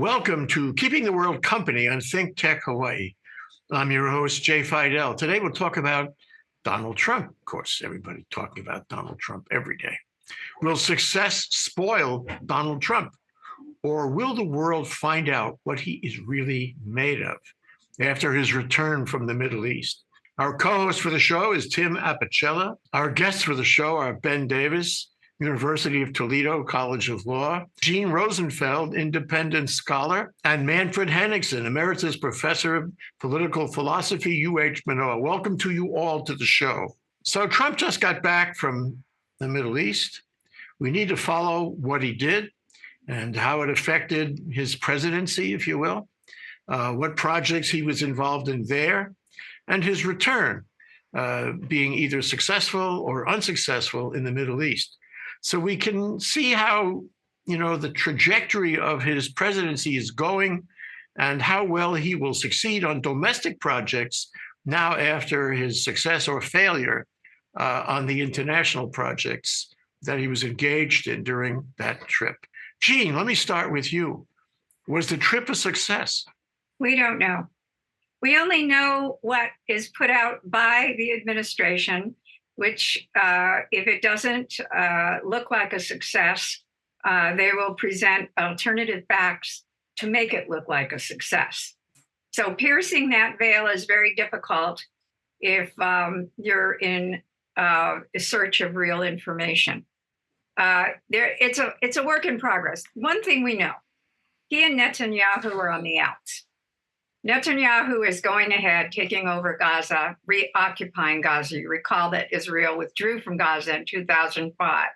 Welcome to Keeping the World Company on ThinkTech Hawaii. I'm your host, Jay Fidell. Today we'll talk about Donald Trump. Of course, everybody's talking about Donald Trump every day. Will success spoil Donald Trump? Or will the world find out what he is really made of after his return from the Middle East? Our co-host for the show is Tim Apicella. Our guests for the show are Ben Davis, University of Toledo College of Law, Gene Rosenfeld, independent scholar, and Manfred Henningsen, emeritus professor of political philosophy, UH Manoa. Welcome to you all to the show. So Trump just got back from the Middle East. We need to follow what he did and how it affected his presidency, if you will, what projects he was involved in there, and his return, being either successful or unsuccessful in the Middle East. So we can see how, the trajectory of his presidency is going and how well he will succeed on domestic projects now after his success or failure on the international projects that he was engaged in during that trip. Gene, let me start with you. Was the trip a success? We don't know. We only know what is put out by the administration, which if it doesn't look like a success, they will present alternative facts to make it look like a success. So piercing that veil is very difficult if you're in a search of real information. It's a work in progress. One thing we know, he and Netanyahu are on the outs. Netanyahu is going ahead, taking over Gaza, reoccupying Gaza. You recall that Israel withdrew from Gaza in 2005.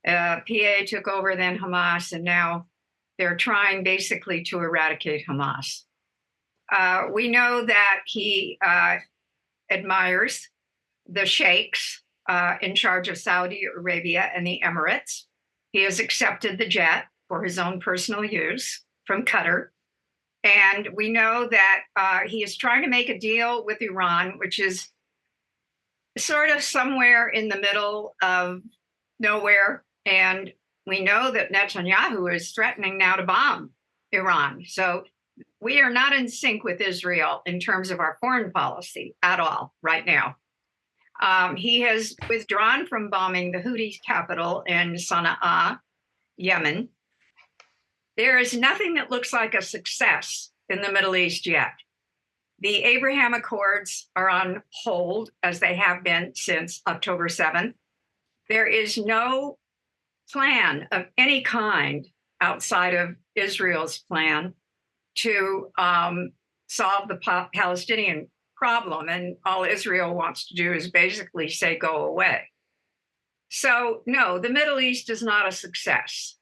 PA took over then Hamas, and now they're trying basically to eradicate Hamas. We know that he admires the sheikhs in charge of Saudi Arabia and the Emirates. He has accepted the jet for his own personal use from Qatar. And we know that he is trying to make a deal with Iran, which is sort of somewhere in the middle of nowhere. And we know that Netanyahu is threatening now to bomb Iran. So we are not in sync with Israel in terms of our foreign policy at all right now. He has withdrawn from bombing the Houthi capital in Sana'a, Yemen. There is nothing that looks like a success in the Middle East yet. The Abraham Accords are on hold, as they have been since October 7th. There is no plan of any kind outside of Israel's plan to solve the Palestinian problem. And all Israel wants to do is basically say, go away. So no, the Middle East is not a success.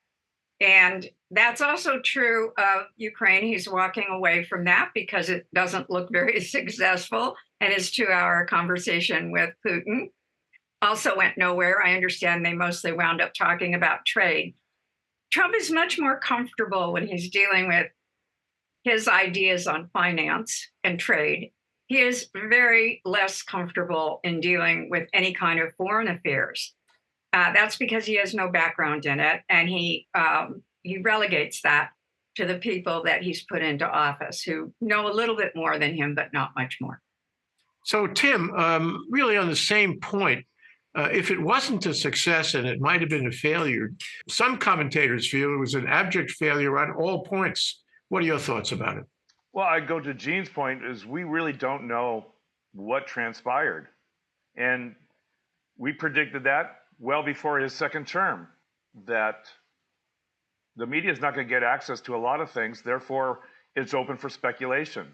And that's also true of Ukraine. He's walking away from that because it doesn't look very successful. And his 2-hour conversation with Putin also went nowhere. I understand they mostly wound up talking about trade. Trump is much more comfortable when he's dealing with his ideas on finance and trade. He is very less comfortable in dealing with any kind of foreign affairs. That's because he has no background in it, and he relegates that to the people that he's put into office who know a little bit more than him, but not much more. So, Tim, really on the same point, if it wasn't a success and it might have been a failure, some commentators feel it was an abject failure on all points. What are your thoughts about it? Well, I go to Gene's point is we really don't know what transpired. And we predicted that well before his second term, that the media is not going to get access to a lot of things. Therefore, it's open for speculation.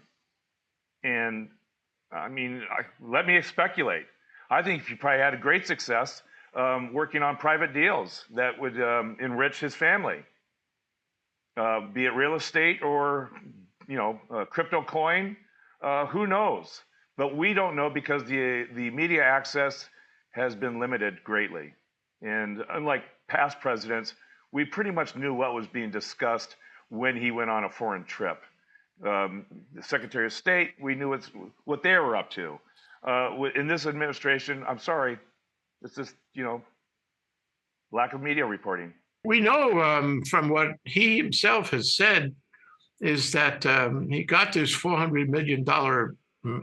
And I mean, let me speculate. I think he probably had a great success working on private deals that would enrich his family, be it real estate or, crypto coin. Who knows? But we don't know because the media access has been limited greatly. And unlike past presidents, we pretty much knew what was being discussed when he went on a foreign trip. The Secretary of State, we knew what they were up to. In this administration, I'm sorry, it's just, lack of media reporting. We know from what he himself has said is that he got this $400 million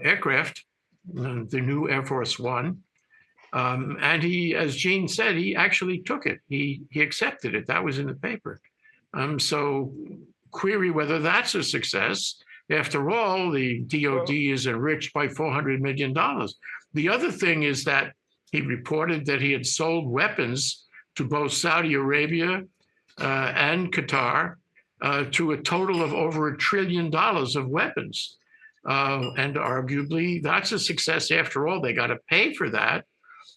aircraft, the new Air Force One. And he, as Gene said, he actually took it. He accepted it. That was in the paper. So query whether that's a success. After all, the DOD is enriched by $400 million. The other thing is that he reported that he had sold weapons to both Saudi Arabia and Qatar to a total of over $1 trillion of weapons. And arguably, that's a success after all. They got to pay for that.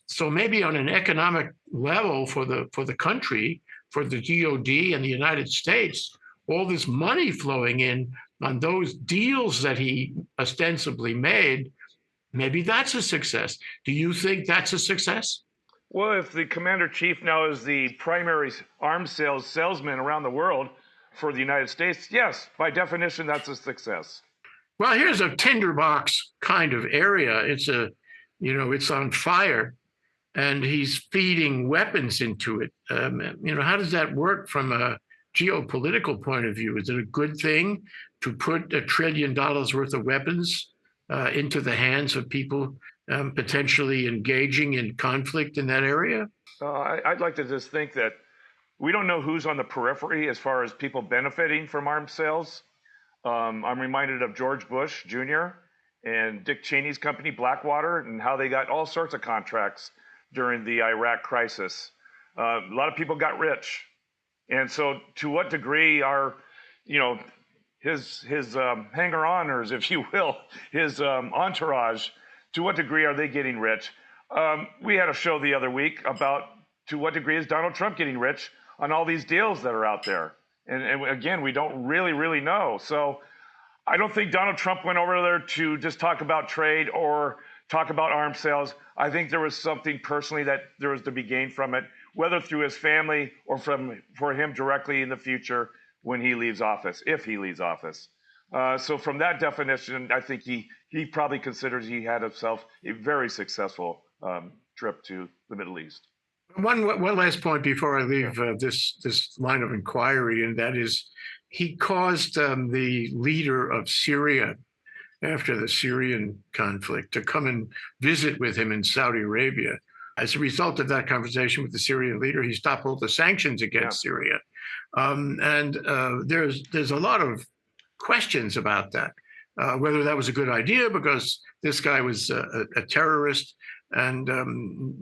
So maybe on an economic level for the country, for the DOD and the United States, all this money flowing in on those deals that he ostensibly made, maybe that's a success. Do you think that's a success? Well, if the commander-in-chief now is the primary arms salesman around the world for the United States, yes, by definition, that's a success. Well, here's a tinderbox kind of area. It's it's on fire, and he's feeding weapons into it. How does that work from a geopolitical point of view? Is it a good thing to put $1 trillion worth of weapons into the hands of people potentially engaging in conflict in that area? I'd like to just think that we don't know who's on the periphery as far as people benefiting from arms sales. I'm reminded of George Bush Jr. and Dick Cheney's company, Blackwater, and how they got all sorts of contracts during the Iraq crisis. A lot of people got rich. And so to what degree are, his hanger-oners, if you will, his entourage, to what degree are they getting rich? We had a show the other week about to what degree is Donald Trump getting rich on all these deals that are out there. And again, we don't really know. So I don't think Donald Trump went over there to just talk about trade or talk about arms sales. I think there was something personally that there was to be gained from it, whether through his family or for him directly in the future when he leaves office, if he leaves office. So from that definition, I think he probably considers he had himself a very successful trip to the Middle East. One last point before I leave this line of inquiry, and that is he caused the leader of Syria after the Syrian conflict to come and visit with him in Saudi Arabia. As a result of that conversation with the Syrian leader, he stopped all the sanctions against Syria. There's a lot of questions about that, whether that was a good idea because this guy was a terrorist and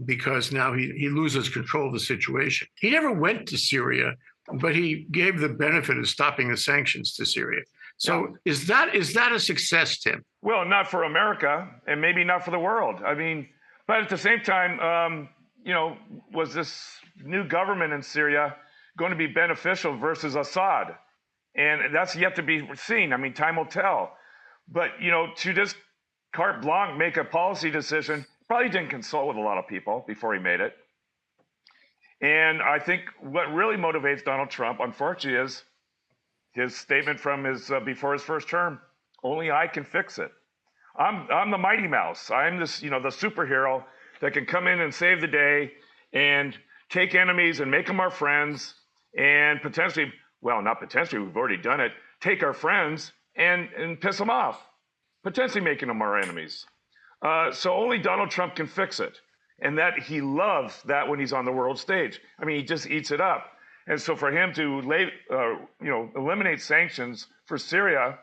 because now he loses control of the situation. He never went to Syria, but he gave the benefit of stopping the sanctions to Syria. So is that a success, Tim? Well, not for America and maybe not for the world. I mean, but at the same time, was this new government in Syria going to be beneficial versus Assad? And that's yet to be seen. I mean, time will tell. But, to just carte blanche make a policy decision, probably didn't consult with a lot of people before he made it. And I think what really motivates Donald Trump, unfortunately, is his statement from his before his first term: "Only I can fix it. I'm the Mighty Mouse. I'm this, the superhero that can come in and save the day and take enemies and make them our friends and potentially, well, not potentially, we've already done it, take our friends and piss them off, potentially making them our enemies." So only Donald Trump can fix it. And that he loves that when he's on the world stage. I mean, he just eats it up. And so for him to eliminate sanctions for Syria,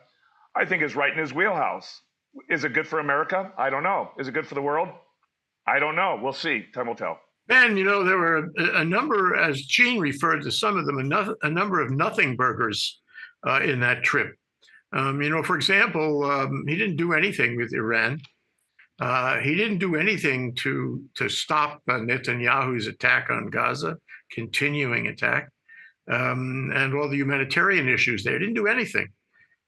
I think is right in his wheelhouse. Is it good for America? I don't know. Is it good for the world? I don't know. We'll see. Time will tell. Ben, there were a number, as Gene referred to some of them, a number of nothing burgers in that trip. For example, he didn't do anything with Iran. He didn't do anything to stop Netanyahu's attack on Gaza, continuing attack, and all the humanitarian issues there. He didn't do anything.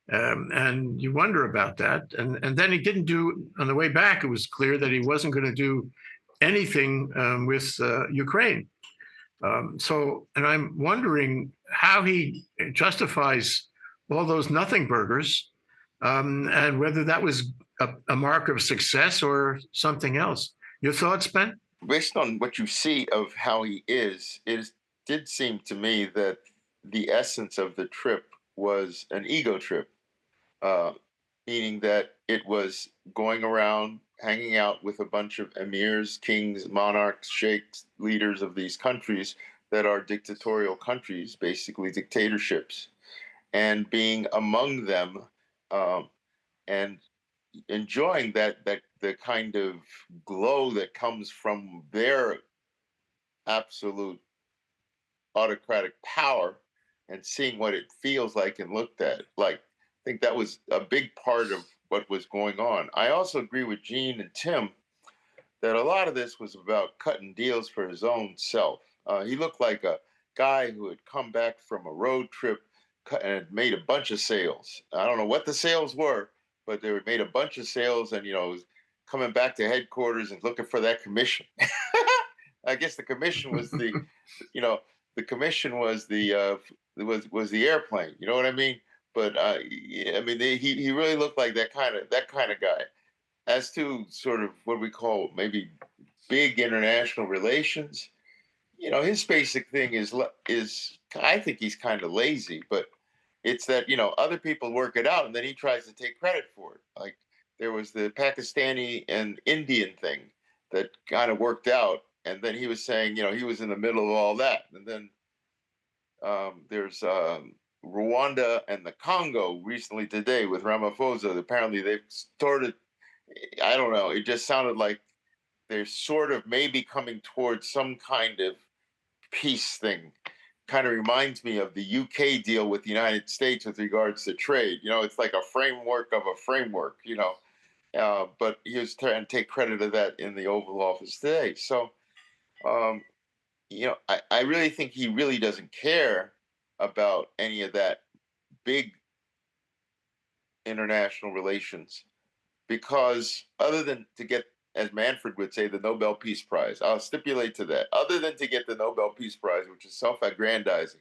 And you wonder about that. And then he didn't do, on the way back, it was clear that he wasn't going to do anything with Ukraine. And I'm wondering how he justifies all those nothing burgers and whether that was a mark of success or something else. Your thoughts, Ben? Based on what you see of how he is, it did seem to me that the essence of the trip was an ego trip, meaning that it was going around hanging out with a bunch of emirs, kings, monarchs, sheikhs, leaders of these countries that are dictatorial countries, basically dictatorships, and being among them, and enjoying that the kind of glow that comes from their absolute autocratic power, and seeing what it feels like and looked at. Like, I think that was a big part of what was going on. I also agree with Gene and Tim that a lot of this was about cutting deals for his own self. He looked like a guy who had come back from a road trip and had made a bunch of sales. I don't know what the sales were, but they made a bunch of sales, and was coming back to headquarters and looking for that commission. I guess the commission was the commission was was the airplane. You know what I mean? But I mean, he really looked like that kind of guy. As to sort of what we call maybe big international relations, his basic thing is I think he's kind of lazy, but it's that other people work it out and then he tries to take credit for it. Like, there was the Pakistani and Indian thing that kind of worked out, and then he was saying he was in the middle of all that, and then there's Rwanda and the Congo recently today with Ramaphosa. Apparently they've started. I don't know. It just sounded like they're sort of maybe coming towards some kind of peace thing. Kind of reminds me of the UK deal with the United States with regards to trade. It's like a framework of a framework, but he was trying to take credit of that in the Oval Office today. So, I really think he really doesn't care about any of that big international relations, because other than to get, as Manfred would say, the Nobel Peace Prize, I'll stipulate to that, other than to get the Nobel Peace Prize, which is self-aggrandizing,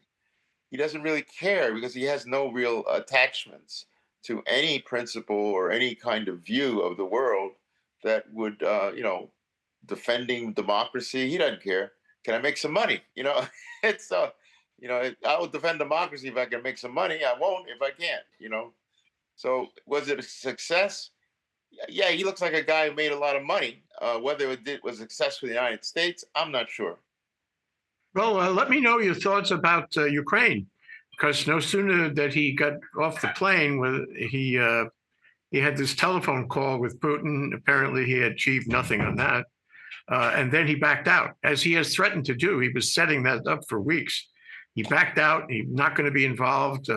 he doesn't really care because he has no real attachments to any principle or any kind of view of the world that would, defending democracy. He doesn't care. Can I make some money? It's, I will defend democracy if I can make some money. I won't if I can't, So was it a success? Yeah, he looks like a guy who made a lot of money. Whether it was a success for the United States, I'm not sure. Well, let me know your thoughts about Ukraine, because no sooner that he got off the plane, he had this telephone call with Putin. Apparently, he achieved nothing on that. And then he backed out, as he has threatened to do. He was setting that up for weeks. He backed out. He's not going to be involved.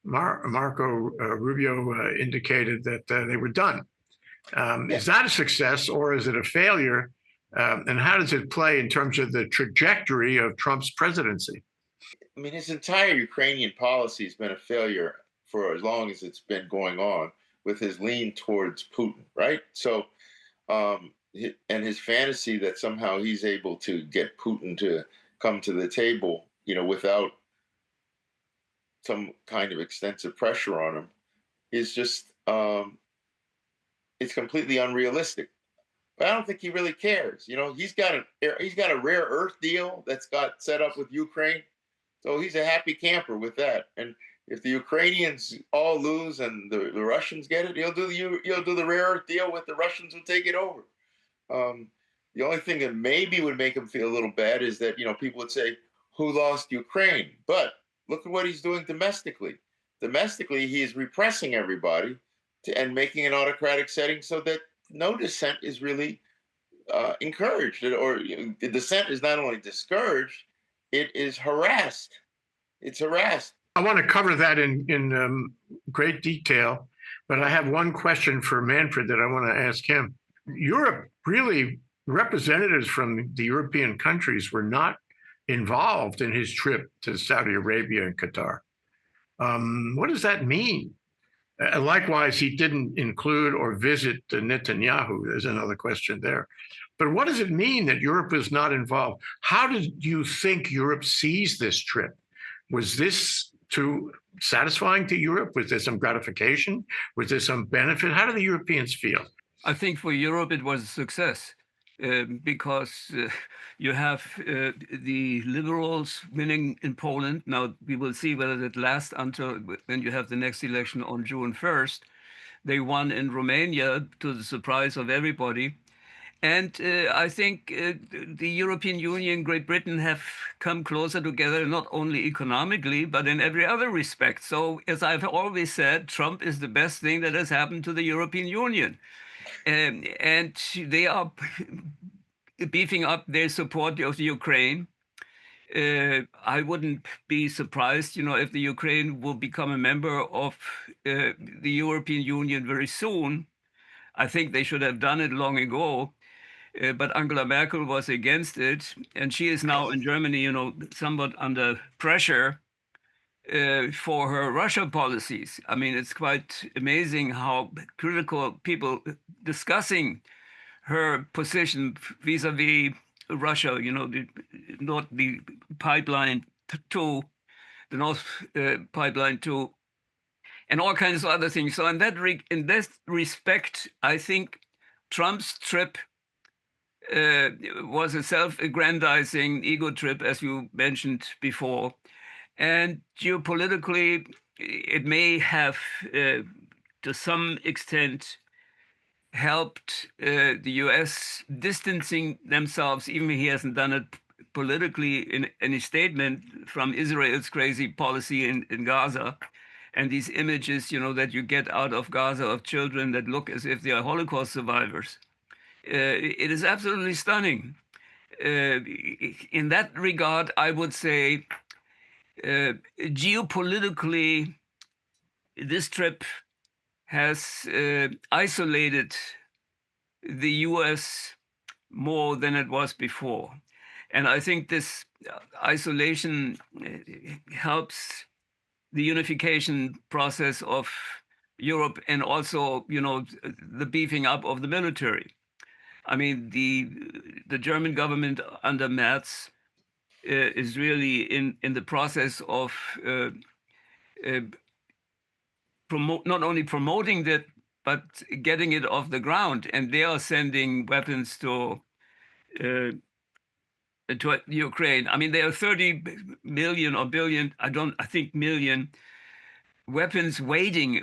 Marco Rubio indicated that they were done. Is that a success or is it a failure? And how does it play in terms of the trajectory of Trump's presidency? I mean, his entire Ukrainian policy has been a failure for as long as it's been going on, with his lean towards Putin, right? So, and his fantasy that somehow he's able to get Putin to come to the table, without some kind of extensive pressure on him, is just, it's completely unrealistic. But I don't think he really cares. He's got a rare earth deal that's got set up with Ukraine, so he's a happy camper with that. And if the Ukrainians all lose and the Russians get it, he'll do the rare earth deal with the Russians, who take it over. The only thing that maybe would make him feel a little bad is that people would say, "Who lost Ukraine?" But look at what he's doing domestically. Domestically, he is repressing everybody and making an autocratic setting so that no dissent is really encouraged, or the dissent is not only discouraged, it is harassed. It's harassed. I want to cover that in great detail, but I have one question for Manfred that I want to ask him. Europe, really, representatives from the European countries were not involved in his trip to Saudi Arabia and Qatar. What does that mean? Likewise, he didn't include or visit Netanyahu. There's another question there. But what does it mean that Europe is not involved? How did you think Europe sees this trip? Was this too satisfying to Europe? Was there some gratification? Was there some benefit? How do the Europeans feel? I think for Europe, it was a success. because you have the liberals winning in Poland. Now, we will see whether that lasts until when you have the next election on June 1st. They won in Romania to the surprise of everybody. And I think the European Union, Great Britain have come closer together, not only economically, but in every other respect. So, as I've always said, Trump is the best thing that has happened to the European Union. And they are beefing up their support of the Ukraine. I wouldn't be surprised, if the Ukraine will become a member of the European Union very soon. I think they should have done it long ago. But Angela Merkel was against it, and she is now in Germany, somewhat under pressure for her Russia policies. I mean, it's quite amazing how critical people discussing her position vis-a-vis Russia, not the pipeline to the North Pipeline 2, and all kinds of other things. So in that respect, I think Trump's trip was a self-aggrandizing ego trip, as you mentioned before. And geopolitically, it may have, to some extent, helped the US distancing themselves, even if he hasn't done it politically in any statement, from Israel's crazy policy in Gaza. And these images, that you get out of Gaza of children that look as if they are Holocaust survivors. It is absolutely stunning. In that regard, I would say geopolitically, this trip has isolated the US more than it was before. And I think this isolation helps the unification process of Europe, and also, the beefing up of the military. I mean, the German government under Merz is really in the process of not only promoting that, but getting it off the ground. And they are sending weapons to Ukraine. I mean, there are 30 million or billion, I think million weapons waiting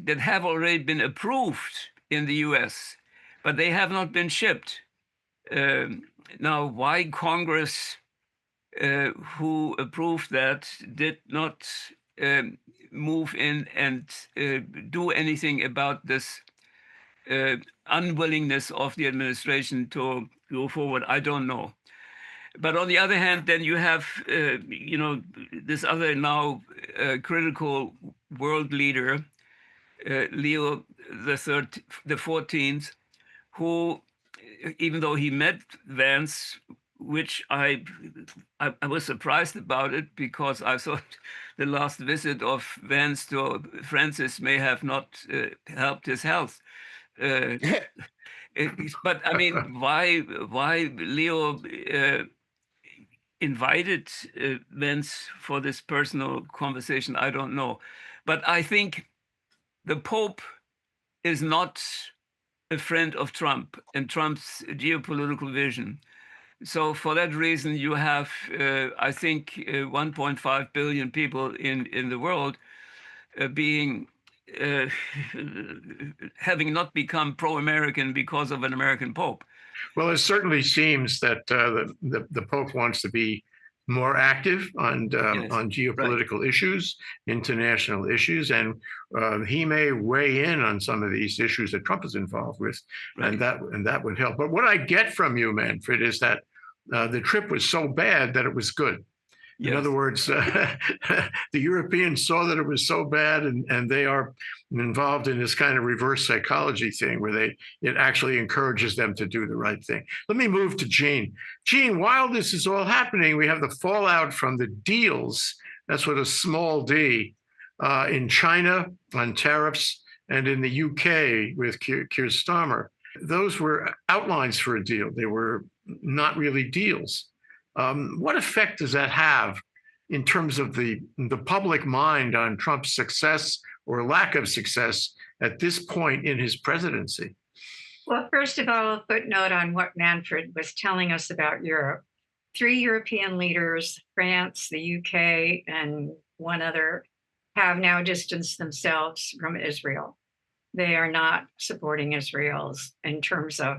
that have already been approved in the US, but they have not been shipped. Now, why Congress, who approved that, did not move in and do anything about this unwillingness of the administration to go forward, I don't know. But on the other hand, then you have, this other now critical world leader, Leo the 14th, who, even though he met Vance, which I was surprised about it, because I thought the last visit of Vance to Francis may have not helped his health. But I mean, why Leo invited Vance for this personal conversation, I don't know. But I think the Pope is not a friend of Trump and Trump's geopolitical vision. So for that reason, you have, I think, 1.5 billion people in the world being having not become pro-American because of an American Pope. Well, it certainly seems that the Pope wants to be more active on geopolitical issues, international issues, and he may weigh in on some of these issues that Trump is involved with, and that would help. But what I get from you, Manfred, is that the trip was so bad that it was good. Yes. In other words, the Europeans saw that it was so bad, and they are involved in this kind of reverse psychology thing where it actually encourages them to do the right thing. Let me move to Gene. Gene, while this is all happening, we have the fallout from the deals, that's with a small d, in China on tariffs, and in the UK with Keir Starmer. Those were outlines for a deal. They were not really deals. What effect does that have in terms of the public mind on Trump's success or lack of success at this point in his presidency? Well, first of all, a footnote on what Manfred was telling us about Europe. 3 European leaders, France, the UK, and one other, have now distanced themselves from Israel. They are not supporting Israel's in terms of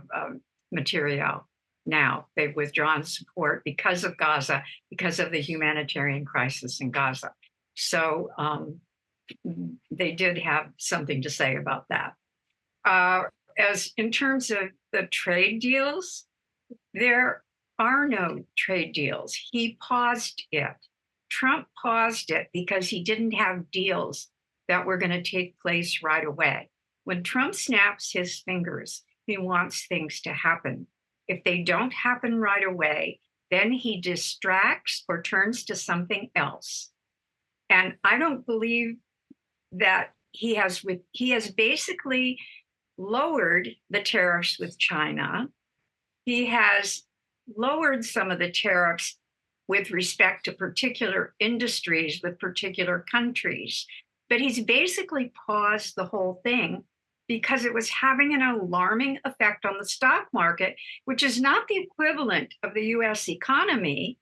material now. They've withdrawn support because of Gaza, because of the humanitarian crisis in Gaza. So they did have something to say about that. As in terms of the trade deals, there are no trade deals. He paused it. Trump paused it because he didn't have deals that were going to take place right away. When Trump snaps his fingers, he wants things to happen. If they don't happen right away, then he distracts or turns to something else. And I don't believe that he has basically lowered the tariffs with China. He has lowered some of the tariffs with respect to particular industries with particular countries, but he's basically paused the whole thing because it was having an alarming effect on the stock market, which is not the equivalent of the US economy,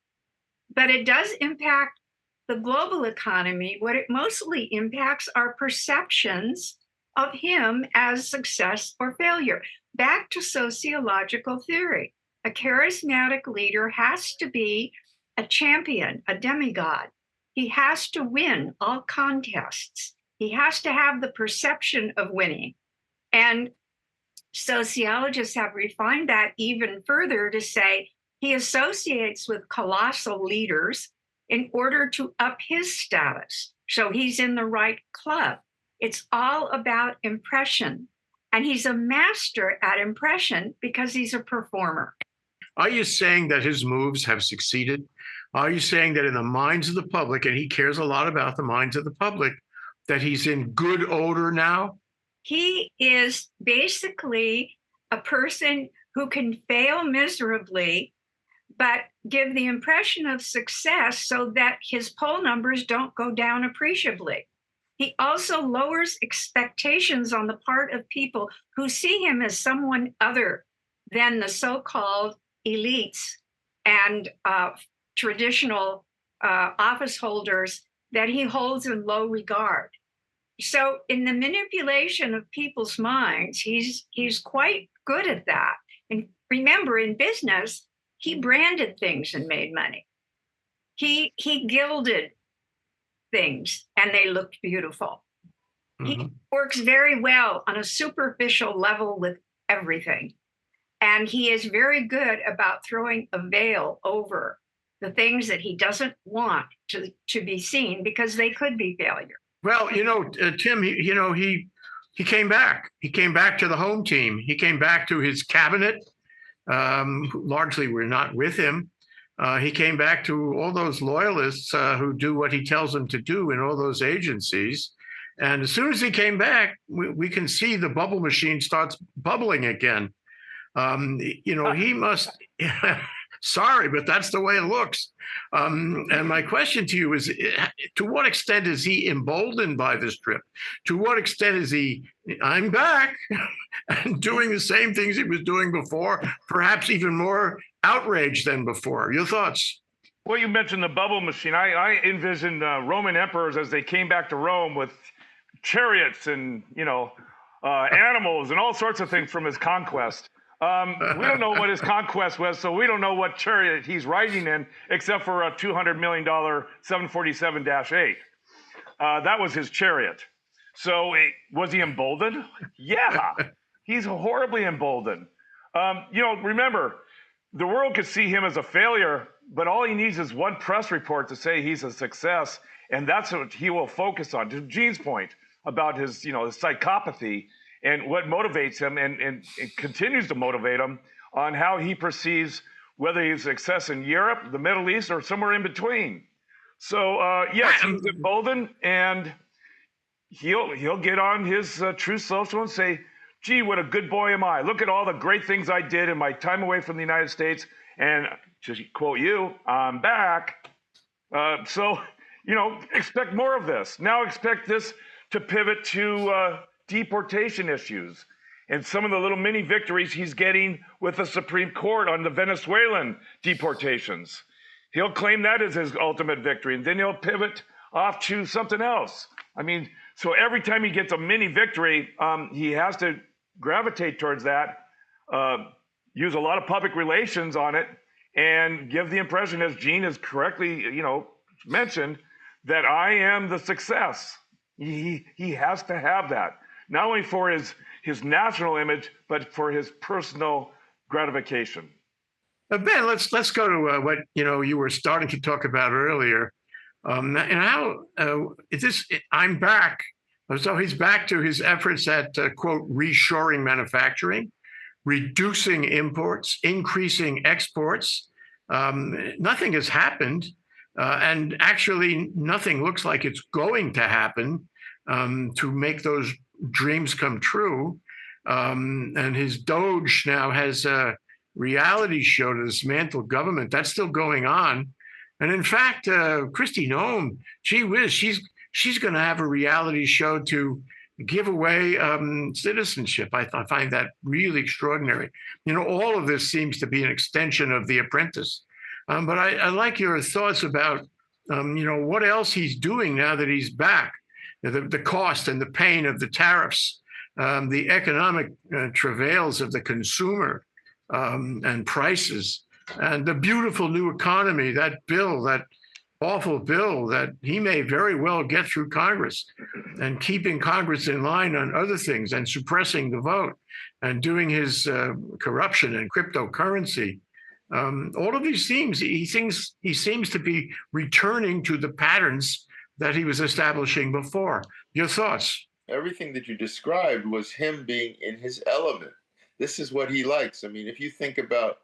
but it does impact the global economy. What it mostly impacts are perceptions of him as success or failure. Back to sociological theory. A charismatic leader has to be a champion, a demigod. He has to win all contests. He has to have the perception of winning. And sociologists have refined that even further to say he associates with colossal leaders in order to up his status. So he's in the right club. It's all about impression. And he's a master at impression because he's a performer. Are you saying that his moves have succeeded? Are you saying that in the minds of the public, and he cares a lot about the minds of the public, that he's in good odor now? He is basically a person who can fail miserably, but give the impression of success so that his poll numbers don't go down appreciably. He also lowers expectations on the part of people who see him as someone other than the so-called elites and traditional office holders that he holds in low regard. So in the manipulation of people's minds, he's quite good at that. And remember, in business, he branded things and made money. He gilded things and they looked beautiful. Mm-hmm. He works very well on a superficial level with everything. And he is very good about throwing a veil over the things that he doesn't want to be seen because they could be failure. Well, Tim, he came back. He came back to the home team. He came back to his cabinet, who largely were not with him. He came back to all those loyalists who do what he tells them to do in all those agencies. And as soon as he came back, we can see the bubble machine starts bubbling again. He must, sorry, but that's the way it looks. And my question to you is, to what extent is he emboldened by this trip? To what extent is he, I'm back, and doing the same things he was doing before, perhaps even more outraged than before? Your thoughts? Well, you mentioned the bubble machine. I envisioned Roman emperors as they came back to Rome with chariots and, animals and all sorts of things from his conquest. We don't know what his conquest was, so we don't know what chariot he's riding in, except for a $200 million 747-8. That was his chariot. So was he emboldened? Yeah, he's horribly emboldened. Remember, the world could see him as a failure, but all he needs is one press report to say he's a success, and that's what he will focus on. To Gene's point about his, his psychopathy, and what motivates him and continues to motivate him on how he perceives whether he's a success in Europe, the Middle East, or somewhere in between. So, yes, he's emboldened, and he'll get on his Truth Social and say, gee, what a good boy am I. Look at all the great things I did in my time away from the United States. And to quote you, I'm back. So, expect more of this. Now expect this to pivot to deportation issues. And some of the little mini victories he's getting with the Supreme Court on the Venezuelan deportations. He'll claim that as his ultimate victory, and then he'll pivot off to something else. I mean, so every time he gets a mini victory, he has to gravitate towards that, use a lot of public relations on it, and give the impression, as Gene has correctly, mentioned, that I am the success. He has to have that, not only for his national image, but for his personal gratification. Ben, let's go to what you were starting to talk about earlier, and how is this? I'm back. So he's back to his efforts at quote reshoring manufacturing, reducing imports, increasing exports. Nothing has happened, and actually nothing looks like it's going to happen to make those dreams come true. And his DOGE now has a reality show to dismantle government. That's still going on. And in fact, Kristi Noem, gee whiz, she's going to have a reality show to give away citizenship. I find that really extraordinary. All of this seems to be an extension of The Apprentice. But I like your thoughts about, what else he's doing now that he's back. The cost and the pain of the tariffs, the economic travails of the consumer and prices, and the beautiful new economy, that awful bill that he may very well get through Congress, and keeping Congress in line on other things, and suppressing the vote, and doing his corruption and cryptocurrency. All of these things, he seems to be returning to the patterns that he was establishing before. Your thoughts? Everything that you described was him being in his element. This is what he likes. I mean, if you think about,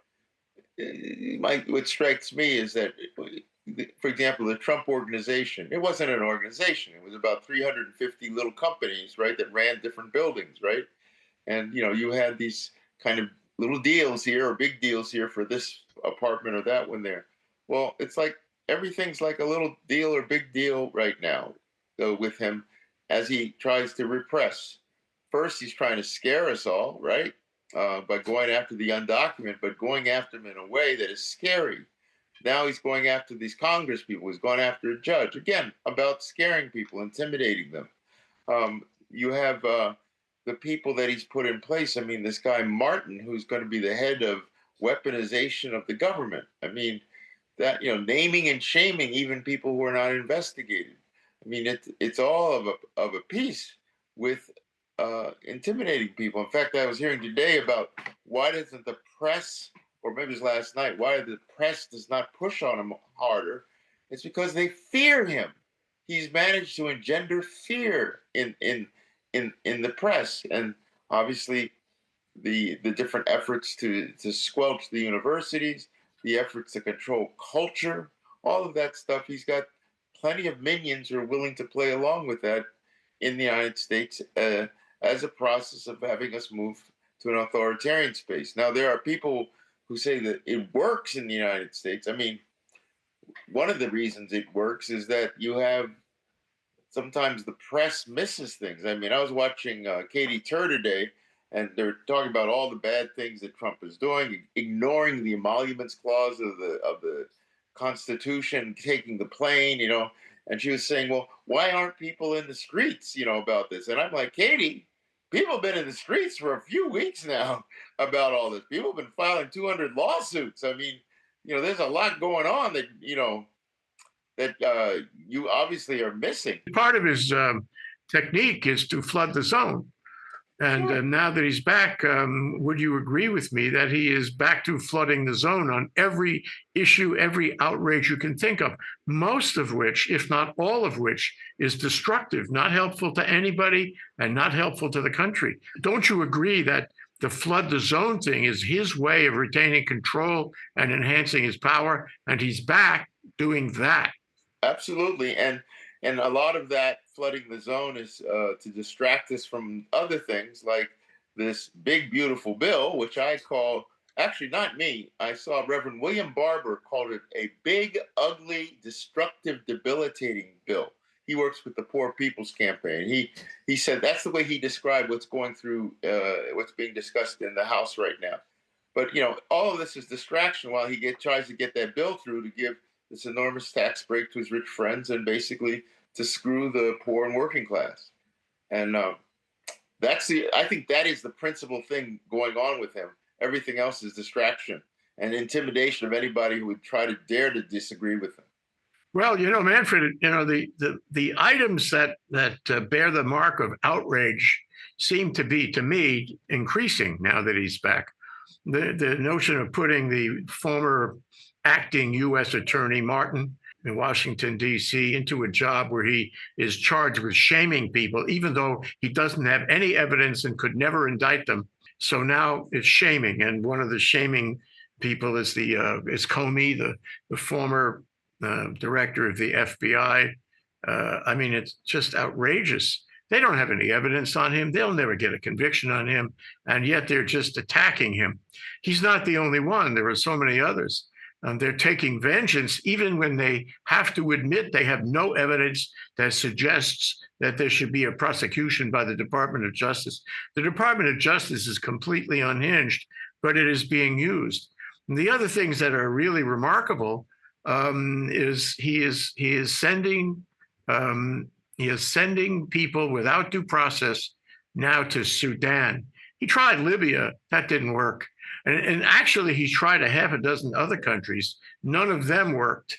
what strikes me is that, for example, the Trump organization, it wasn't an organization. It was about 350 little companies, right, that ran different buildings, right? And, you had these kind of little deals here or big deals here for this apartment or that one there. Well, it's like everything's like a little deal or big deal right now, though, with him, as he tries to repress. First, he's trying to scare us all, right? By going after the undocumented, but going after them in a way that is scary. Now he's going after these Congress people. He's going after a judge, again, about scaring people, intimidating them. You have the people that he's put in place. I mean, this guy Martin, who's going to be the head of weaponization of the government. I mean, that, naming and shaming even people who are not investigated. I mean, it's all of a piece with intimidating people. In fact, I was hearing today about why doesn't the press, or maybe it was last night, why the press does not push on him harder. It's because they fear him. He's managed to engender fear in the press, and obviously the different efforts to squelch the universities, the efforts to control culture, all of that stuff. He's got plenty of minions who are willing to play along with that in the United States as a process of having us move to an authoritarian space. Now, there are people who say that it works in the United States. I mean, one of the reasons it works is that you have sometimes the press misses things. I mean, I was watching Katie Tur today, and they're talking about all the bad things that Trump is doing, ignoring the emoluments clause of the Constitution, taking the plane, and she was saying, well, why aren't people in the streets, about this? And I'm like, Katie, people have been in the streets for a few weeks now about all this. People have been filing 200 lawsuits. I mean, there's a lot going on that, that you obviously are missing. Part of his technique is to flood the zone. And now that he's back, would you agree with me that he is back to flooding the zone on every issue, every outrage you can think of, most of which, if not all of which, is destructive, not helpful to anybody and not helpful to the country? Don't you agree that the flood the zone thing is his way of retaining control and enhancing his power, and he's back doing that? Absolutely. And a lot of that flooding the zone is to distract us from other things like this big, beautiful bill, which I call, actually not me, I saw Reverend William Barber called it a big, ugly, destructive, debilitating bill. he works with the Poor People's Campaign. He said that's the way he described what's going through, what's being discussed in the House right now. But all of this is distraction while he tries to get that bill through to give this enormous tax break to his rich friends and basically to screw the poor and working class. And I think that is the principal thing going on with him. Everything else is distraction and intimidation of anybody who would try to dare to disagree with him. Well, Manfred, the items that bear the mark of outrage seem to be, to me, increasing now that he's back. The notion of putting the former acting U.S. Attorney Martin in Washington, D.C. into a job where he is charged with shaming people, even though he doesn't have any evidence and could never indict them. So now it's shaming. And one of the shaming people is is Comey, the former director of the FBI. I mean, it's just outrageous. They don't have any evidence on him. They'll never get a conviction on him. And yet they're just attacking him. He's not the only one. There are so many others. They're taking vengeance, even when they have to admit they have no evidence that suggests that there should be a prosecution by the Department of Justice. The Department of Justice is completely unhinged, but it is being used. And the other things that are really remarkable is he is sending people without due process now to Sudan. He tried Libya, that didn't work. And actually, he tried a half a dozen other countries. None of them worked.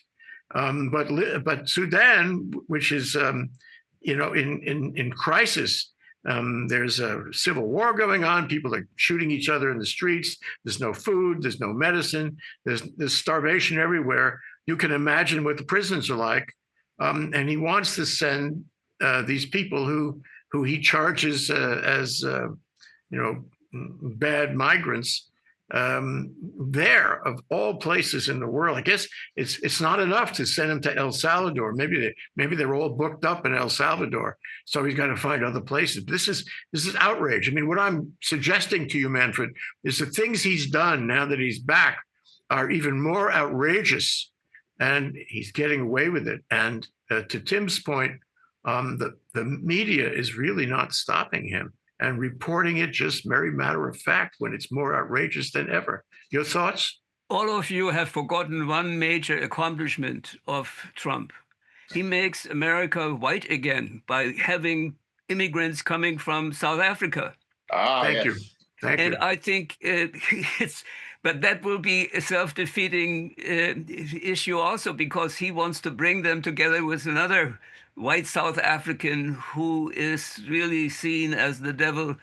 But Sudan, which is, in crisis, there's a civil war going on. People are shooting each other in the streets. There's no food. There's no medicine. There's starvation everywhere. You can imagine what the prisons are like. And he wants to send these people who he charges as bad migrants. There, of all places in the world. I guess it's not enough to send him to El Salvador. Maybe they're all booked up in El Salvador, so he's got to find other places. This is outrage. I mean, what I'm suggesting to you, Manfred, is the things he's done now that he's back are even more outrageous, and he's getting away with it. And to Tim's point, the media is really not stopping him and reporting it just very matter of fact when it's more outrageous than ever. Your thoughts? All of you have forgotten one major accomplishment of Trump. He makes America white again by having immigrants coming from South Africa. Thank you. And I think but that will be a self-defeating issue also, because he wants to bring them together with another white South African who is really seen as the devil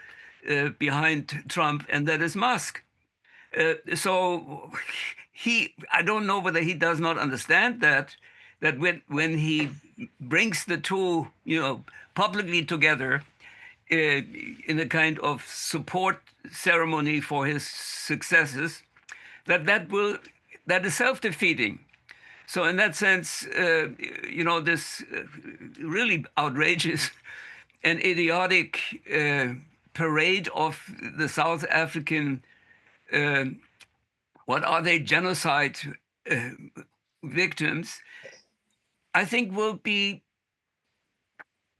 behind Trump, and that is Musk. So I don't know whether he does not understand that when he brings the two, publicly together in a kind of support ceremony for his successes, that is self-defeating. So in that sense, this really outrageous and idiotic parade of the South African, what are they, genocide victims, I think will be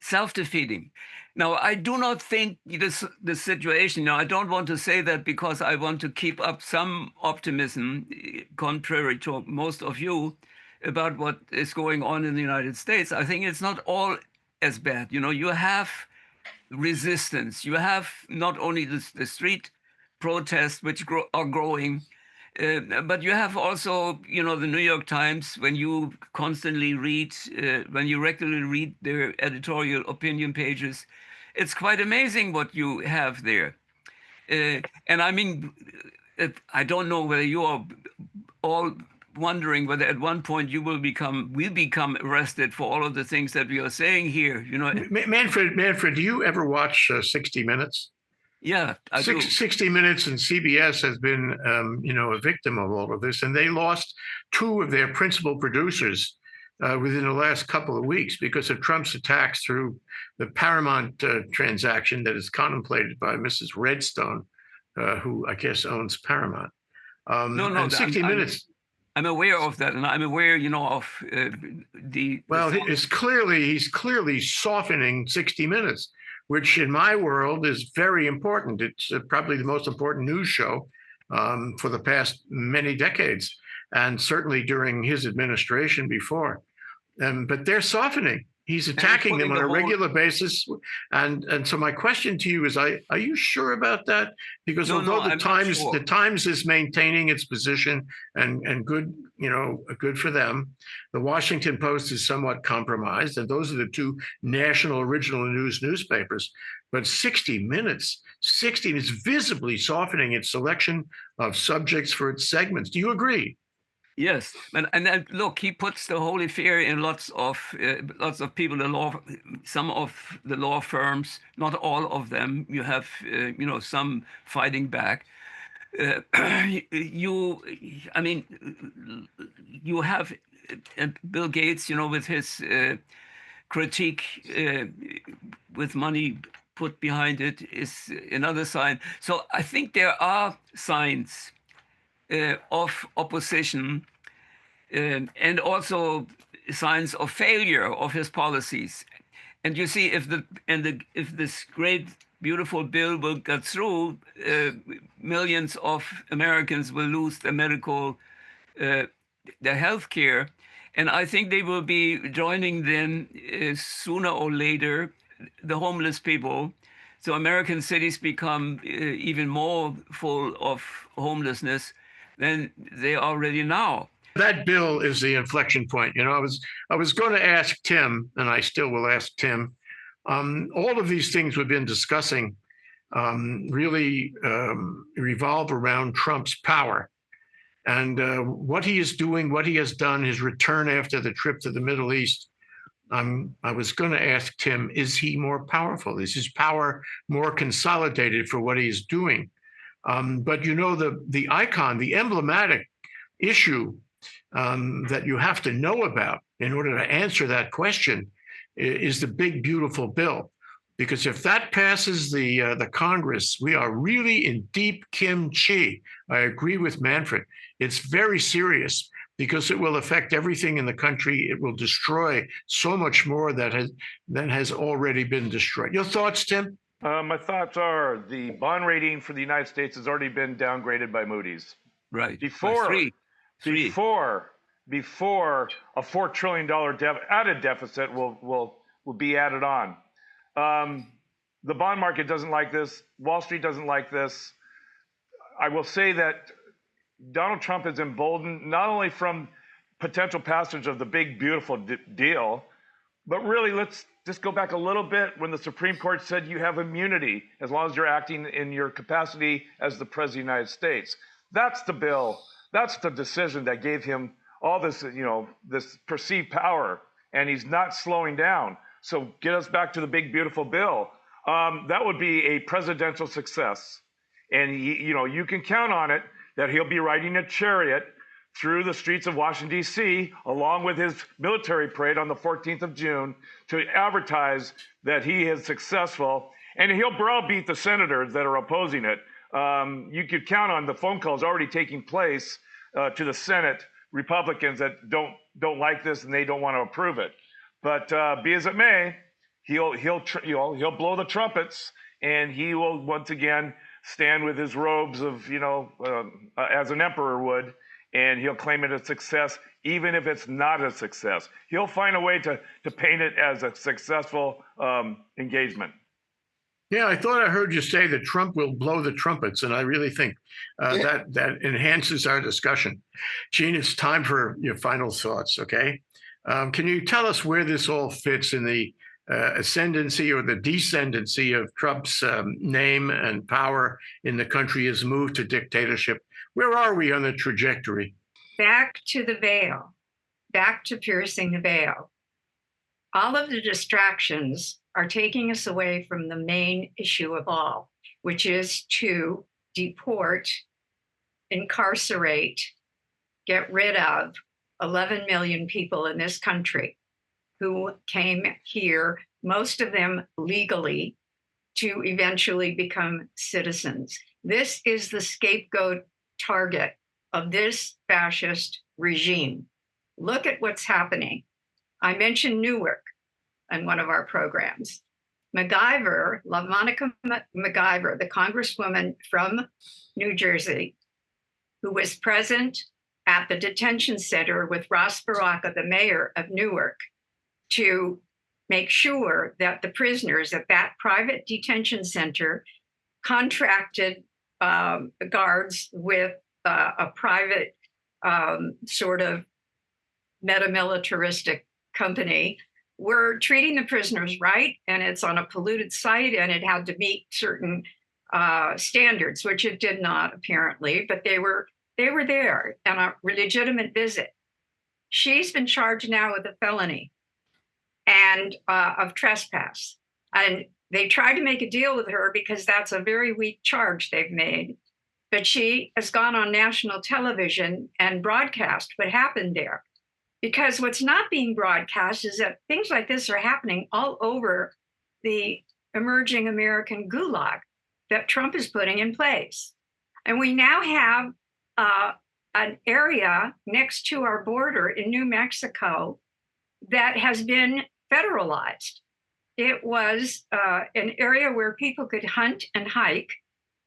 self-defeating. Now, I do not think this situation, I don't want to say that because I want to keep up some optimism, contrary to most of you, about what is going on in the United States. I think it's not all as bad. You have resistance. You have not only the street protests, which are growing, but you have also, the New York Times, when you constantly read, when you regularly read their editorial opinion pages, it's quite amazing what you have there. And I mean, I don't know whether you are all wondering whether at one point you will become arrested for all of the things that we are saying here. Manfred, do you ever watch 60 Minutes? Yeah, I do. 60 Minutes and CBS has been, a victim of all of this, and they lost two of their principal producers within the last couple of weeks because of Trump's attacks through the Paramount transaction that is contemplated by Mrs. Redstone, who I guess owns Paramount. No, and 60 Minutes. I'm aware of that, and I'm aware, of the. Well, he's clearly softening 60 Minutes, which in my world is very important. It's probably the most important news show for the past many decades, and certainly during his administration before. But they're softening. He's attacking them on a regular basis. And so my question to you is, are you sure about that? Because although the Times is maintaining its position and good, good for them, the Washington Post is somewhat compromised. And those are the two national original news newspapers. But 60 Minutes is visibly softening its selection of subjects for its segments. Do you agree? Yes, and then, look, he puts the holy fear in lots of people. Some of the law firms, not all of them. You have some fighting back. You have Bill Gates, with his critique with money put behind it is another sign. So I think there are signs of opposition and also signs of failure of his policies. And you see, if this great beautiful bill will get through, millions of Americans will lose their their health care, and I think they will be joining then sooner or later the homeless people. So American cities become even more full of homelessness than they are already now. That bill is the inflection point. I was going to ask Tim, and I still will ask Tim. All of these things we've been discussing really revolve around Trump's power and what he is doing, what he has done, his return after the trip to the Middle East. I was going to ask Tim, is he more powerful? Is his power more consolidated for what he is doing? But the icon, the emblematic issue that you have to know about in order to answer that question is the big, beautiful bill. Because if that passes the Congress, we are really in deep kimchi. I agree with Manfred. It's very serious because it will affect everything in the country. It will destroy so much more that has already been destroyed. Your thoughts, Tim? My thoughts are the bond rating for the United States has already been downgraded by Moody's. Right. Before a $4 trillion added deficit will be added on. The bond market doesn't like this. Wall Street doesn't like this. I will say that Donald Trump is emboldened not only from potential passage of the big, beautiful deal, but really let's just go back a little bit when the Supreme Court said you have immunity as long as you're acting in your capacity as the President of the United States. That's the bill. That's the decision that gave him all this, this perceived power, and he's not slowing down. So get us back to the big, beautiful bill. That would be a presidential success. And you can count on it that he'll be riding a chariot through the streets of Washington, D.C., along with his military parade on the 14th of June to advertise that he is successful. And he'll browbeat the senators that are opposing it. You could count on the phone calls already taking place to the Senate, Republicans that don't like this and they don't want to approve it. But be as it may, he'll blow the trumpets and he will once again stand with his robes of as an emperor would, and he'll claim it a success, even if it's not a success. He'll find a way to paint it as a successful engagement. Yeah, I thought I heard you say that Trump will blow the trumpets, and I really think that enhances our discussion. Gene, it's time for your final thoughts, okay? Can you tell us where this all fits in the ascendancy or the descendancy of Trump's name and power in the country, his move to dictatorship? Where are we on the trajectory? Back to the veil, back to piercing the veil. All of the distractions are taking us away from the main issue of all, which is to deport, incarcerate, get rid of 11 million people in this country who came here, most of them legally, to eventually become citizens. This is the scapegoat target of this fascist regime. Look at what's happening. I mentioned Newark in one of our programs. MacGyver, LaMonica MacGyver, the congresswoman from New Jersey, who was present at the detention center with Ross Baraka, the mayor of Newark, to make sure that the prisoners at that private detention center contracted guards with a private sort of metamilitaristic company were treating the prisoners right, and it's on a polluted site, and it had to meet certain standards, which it did not apparently, but they were there on a legitimate visit. She's been charged now with a felony and of trespass, and they tried to make a deal with her because that's a very weak charge they've made. But she has gone on national television and broadcast what happened there. Because what's not being broadcast is that things like this are happening all over the emerging American gulag that Trump is putting in place. And we now have an area next to our border in New Mexico that has been federalized. It was an area where people could hunt and hike,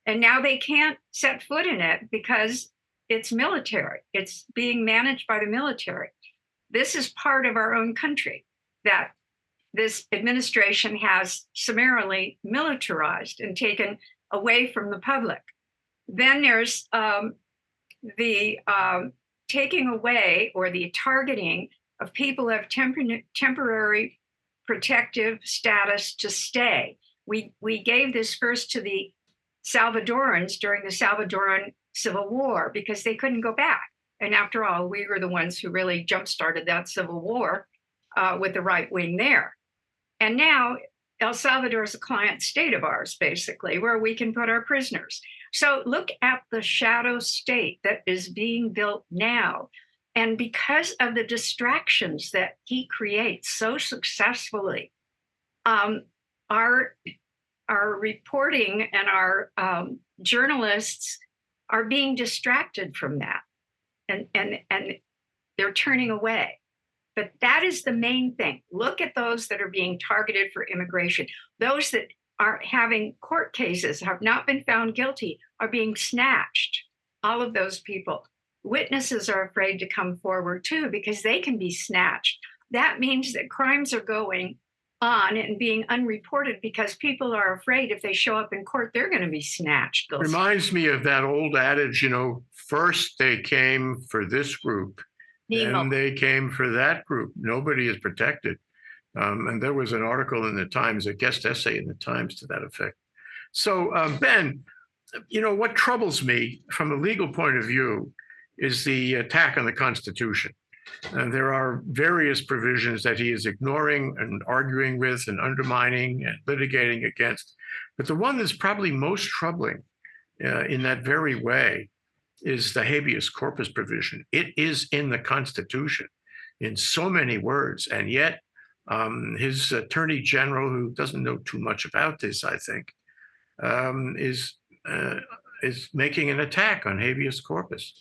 and now they can't set foot in it because it's military. It's being managed by the military. This is part of our own country that this administration has summarily militarized and taken away from the public. Then there's the taking away or the targeting of people who have temporary protective status to stay. We gave this first to the Salvadorans during the Salvadoran Civil War because they couldn't go back. And after all, we were the ones who really jump-started that civil war with the right wing there. And now El Salvador is a client state of ours, basically, where we can put our prisoners. So look at the shadow state that is being built now. And because of the distractions that he creates so successfully, our reporting and our journalists are being distracted from that. And they're turning away. But that is the main thing. Look at those that are being targeted for immigration. Those that are having court cases, have not been found guilty, are being snatched. All of those people. Witnesses are afraid to come forward too because they can be snatched. That means that crimes are going on and being unreported because people are afraid if they show up in court, they're going to be snatched. Reminds me of that old adage, first they came for this group, then they came for that group. Nobody is protected. And there was an article in the Times, a guest essay in the Times to that effect. So, Ben, what troubles me from a legal point of view is the attack on the Constitution. There are various provisions that he is ignoring and arguing with and undermining and litigating against. But the one that's probably most troubling in that very way is the habeas corpus provision. It is in the Constitution in so many words. And yet his attorney general, who doesn't know too much about this, I think, is making an attack on habeas corpus.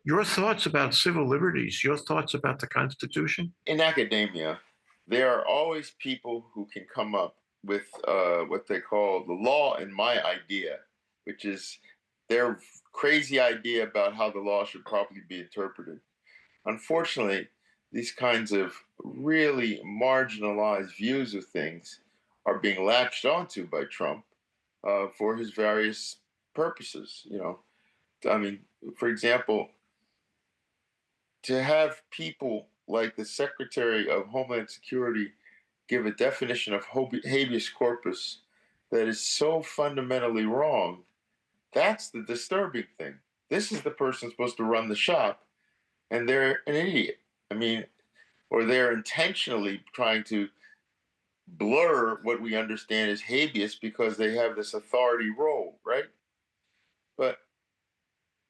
Your thoughts about civil liberties, your thoughts about the Constitution? In academia, there are always people who can come up with what they call the law and my idea, which is their crazy idea about how the law should properly be interpreted. Unfortunately, these kinds of really marginalized views of things are being latched onto by Trump for his various purposes. For example, to have people like the Secretary of Homeland Security give a definition of habeas corpus that is so fundamentally wrong, that's the disturbing thing. This is the person supposed to run the shop, and they're an idiot. Or they're intentionally trying to blur what we understand as habeas because they have this authority role, right? But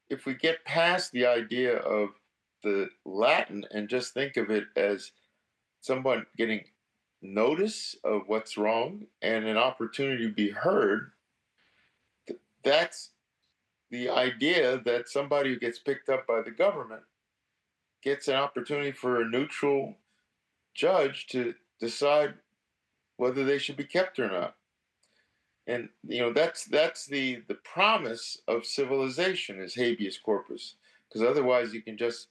if we get past the idea of the Latin and just think of it as someone getting notice of what's wrong and an opportunity to be heard, that's the idea that somebody who gets picked up by the government gets an opportunity for a neutral judge to decide whether they should be kept or not. And that's the promise of civilization is habeas corpus, because otherwise you can just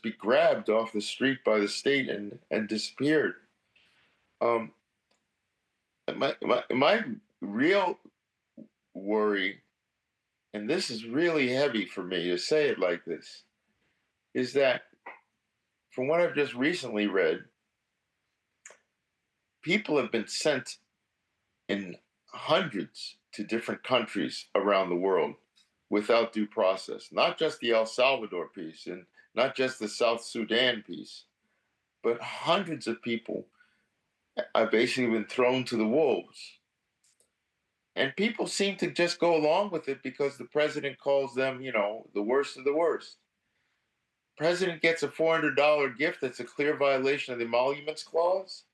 be grabbed off the street by the state and disappeared. Um, my real worry, and this is really heavy for me to say it like this, is that from what I've just recently read, people have been sent in hundreds to different countries around the world without due process. Not just the El Salvador piece and not just the South Sudan piece, but hundreds of people have basically been thrown to the wolves. And people seem to just go along with it because the president calls them, the worst of the worst. President gets a $400 gift that's a clear violation of the emoluments clause.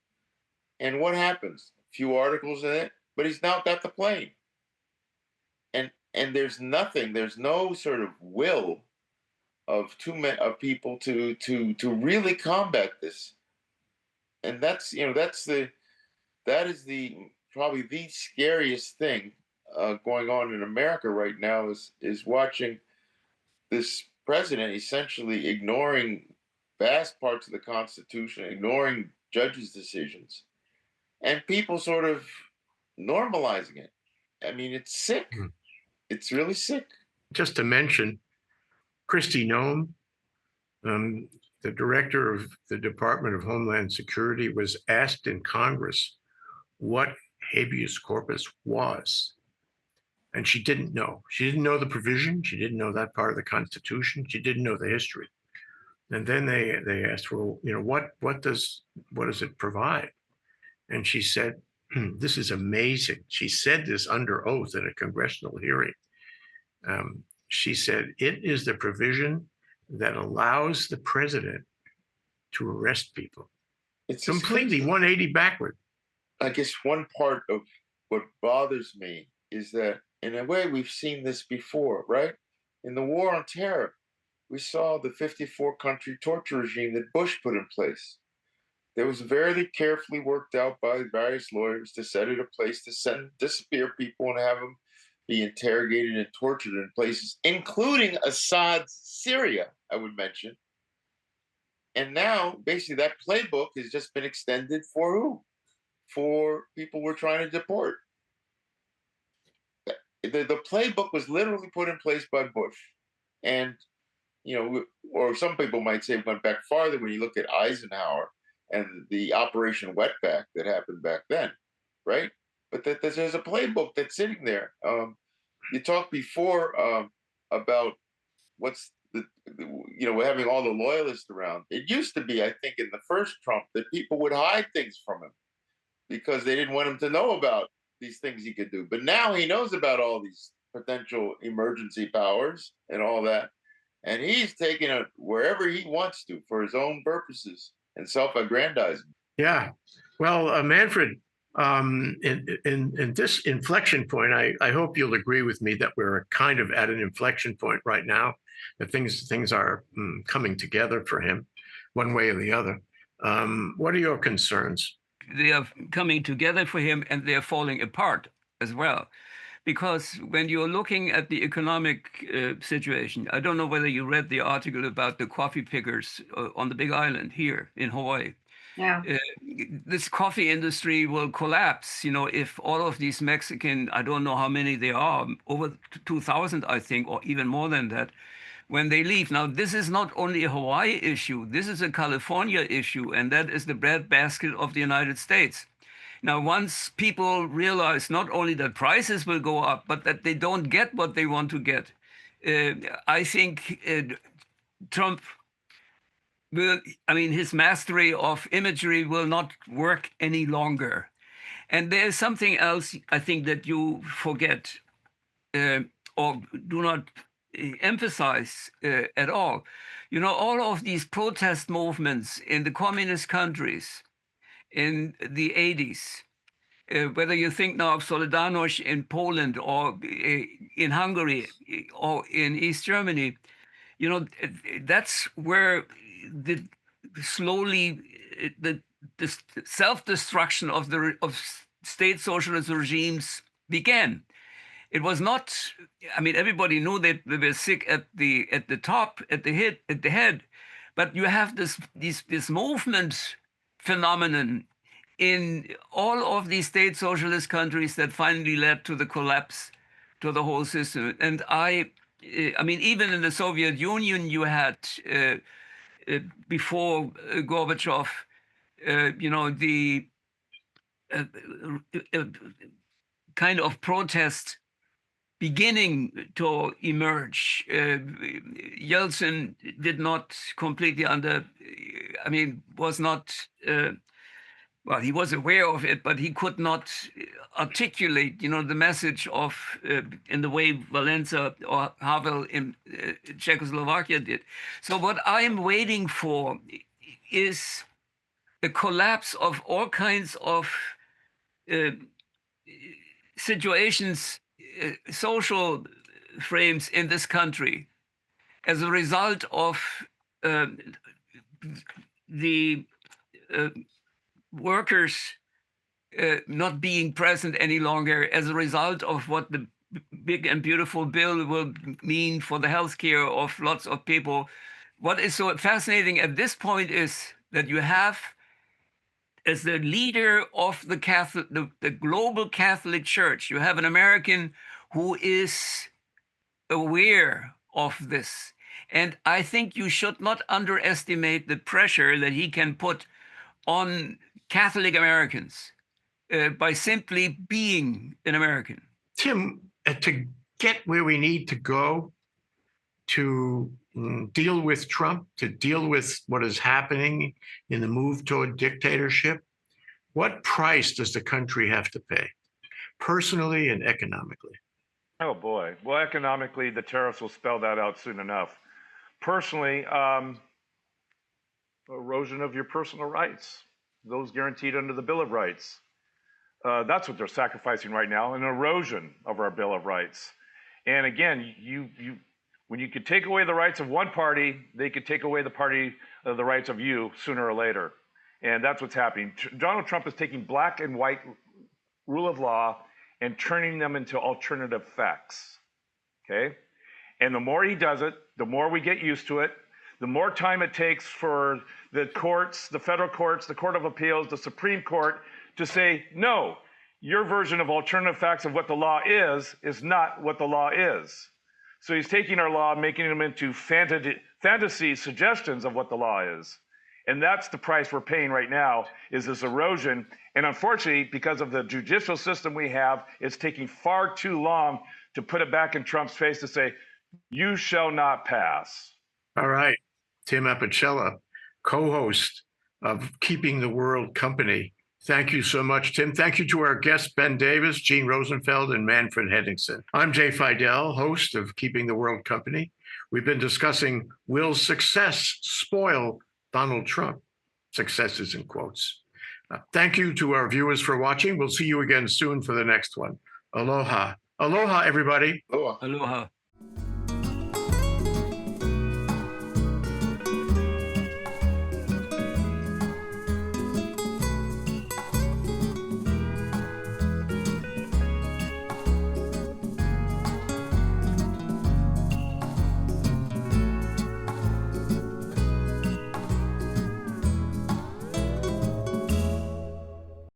And what happens? A few articles in it, but he's now got the plane. And there's no sort of will of people to really combat this. And that is probably the scariest thing going on in America right now is watching this president essentially ignoring vast parts of the Constitution, ignoring judges' decisions, and people sort of normalizing it. I mean, it's sick. Mm. It's really sick. Just to mention, Kristi Noem, the director of the Department of Homeland Security, was asked in Congress what habeas corpus was. And she didn't know. She didn't know the provision. She didn't know that part of the Constitution. She didn't know the history. And then they asked, well, what does it provide? And she said, this is amazing. She said this under oath at a congressional hearing. She said, it is the provision that allows the president to arrest people. It's completely 180 backward. I guess one part of what bothers me is that, in a way, we've seen this before, right? In the war on terror, we saw the 54-country torture regime that Bush put in place. That was very carefully worked out by various lawyers to set it in place to disappear people and have them be interrogated and tortured in places, including Assad's Syria, I would mention. And now, basically, that playbook has just been extended for who? For people we're trying to deport. The playbook was literally put in place by Bush. And, or some people might say it went back farther when you look at Eisenhower and the Operation Wetback that happened back then, right? But there's a playbook that's sitting there. You talked before about what's having all the loyalists around. It used to be, I think, in the first Trump that people would hide things from him because they didn't want him to know about these things he could do. But now he knows about all these potential emergency powers and all that. And he's taking it wherever he wants to for his own purposes and self-aggrandizing. Yeah. Well, Manfred, in this inflection point, I hope you'll agree with me that we're kind of at an inflection point right now, that things are coming together for him one way or the other. What are your concerns? They are coming together for him and they are falling apart as well. Because when you're looking at the economic situation, I don't know whether you read the article about the coffee pickers on the Big Island here in Hawaii. Yeah. This coffee industry will collapse, if all of these Mexican, I don't know how many they are, over 2,000, I think, or even more than that, when they leave. Now, this is not only a Hawaii issue, this is a California issue, and that is the breadbasket of the United States. Now, once people realize not only that prices will go up, but that they don't get what they want to get, I think Trump his mastery of imagery will not work any longer. And there's something else I think that you forget or do not emphasize at all. All of these protest movements in the communist countries in the 80s, whether you think now of Solidarność in Poland or in Hungary or in East Germany, you know, that's where the slowly the self-destruction of state socialist regimes began. It was not. I mean, everybody knew that they were sick at the top, at the head, but you have this movement phenomenon in all of these state socialist countries that finally led to the collapse to the whole system. And I mean, even in the Soviet Union, you had before Gorbachev, you know, the kind of protest beginning to emerge. Yeltsin did not completely was not, well, he was aware of it, but he could not articulate, you know, the message of, in the way Valenza or Havel in Czechoslovakia did. So what I'm waiting for is the collapse of all kinds of situations, social frames in this country as a result of the workers not being present any longer, as a result of what the big and beautiful bill will mean for the healthcare of lots of people. What is so fascinating at this point is that you have, as the leader of the Catholic, the global Catholic Church, you have an American who is aware of this. And I think you should not underestimate the pressure that he can put on Catholic Americans by simply being an American. Tim, to get where we need to go to deal with Trump, to deal with what is happening in the move toward dictatorship, what price does the country have to pay, personally and economically? Oh boy. Well, economically, the tariffs will spell that out soon enough. Personally, erosion of your personal rights, those guaranteed under the Bill of Rights. That's what they're sacrificing right now, an erosion of our Bill of Rights. And again, when you could take away the rights of one party, they could take away the rights of you sooner or later. And that's what's happening. Donald Trump is taking black and white rule of law and turning them into alternative facts, okay? And the more he does it, the more we get used to it, the more time it takes for the courts, the federal courts, the Court of Appeals, the Supreme Court to say, no, your version of alternative facts of what the law is not what the law is. So he's taking our law, making them into fantasy suggestions of what the law is. And that's the price we're paying right now, is this erosion. And unfortunately, because of the judicial system we have, it's taking far too long to put it back in Trump's face to say, you shall not pass. All right. Tim Apicella, co-host of Keeping the World Company. Thank you so much, Tim. Thank you to our guests, Ben Davis, Gene Rosenfeld, and Manfred Henningsen. I'm Jay Fidell, host of Keeping the World Company. We've been discussing, will success spoil Donald Trump? Success is in quotes. Thank you to our viewers for watching. We'll see you again soon for the next one. Aloha. Aloha, everybody. Aloha. Aloha.